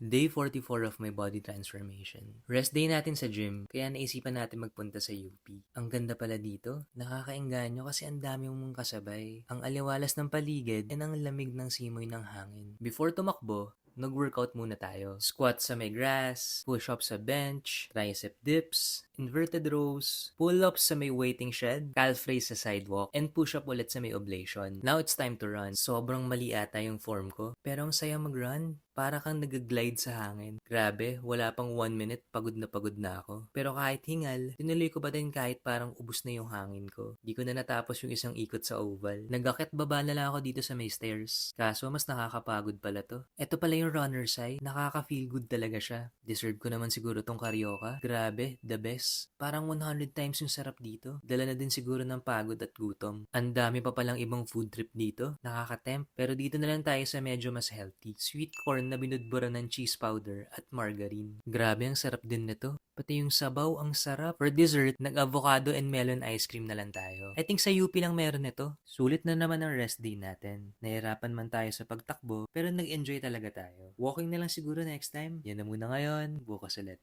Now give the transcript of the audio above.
Day 44 of my body transformation. Rest day natin sa gym, kaya naisipan natin magpunta sa UP. Ang ganda pala dito, nakakaengganyo kasi ang dami mong kasabay. Ang aliwalas ng paligid, and ang lamig ng simoy ng hangin. Before tumakbo, nag-workout muna tayo. Squat sa may grass, push-up sa bench, tricep dips, inverted rows, pull-ups sa may waiting shed, calf raise sa sidewalk, and push-up ulit sa may oblation. Now it's time to run. Sobrang mali ata yung form ko, pero ang saya mag-run. Para kang nag-glide sa hangin. Grabe, wala pang 1 minute, pagod na ako. Pero kahit hingal, tinuloy ko pa din kahit parang ubus na yung hangin ko. Di ko na natapos yung isang ikot sa oval. Nag-akit baba na lang ako dito sa may stairs. Kaso mas nakakapagod pala to. Ito pala yung runner's high. Nakaka-feel good talaga siya. Deserve ko naman siguro tong Carioca. Grabe, the best. Parang 100 times yung sarap dito. Dala na din siguro ng pagod at gutom. Ang dami pa palang ibang food trip dito. Nakaka-tempt. Pero dito na lang tayo sa medyo mas healthy. Sweet corn na binudburan ng cheese powder at margarine. Grabe, ang sarap din nito. Pati yung sabaw, ang sarap. For dessert, nag-avocado and melon ice cream na lang tayo. I think sa UP lang meron nito. Sulit na naman ang rest day natin. Nahirapan man tayo sa pagtakbo, pero nag-enjoy talaga tayo. Walking na lang siguro next time. Yan na muna ngayon. Bukas ulit.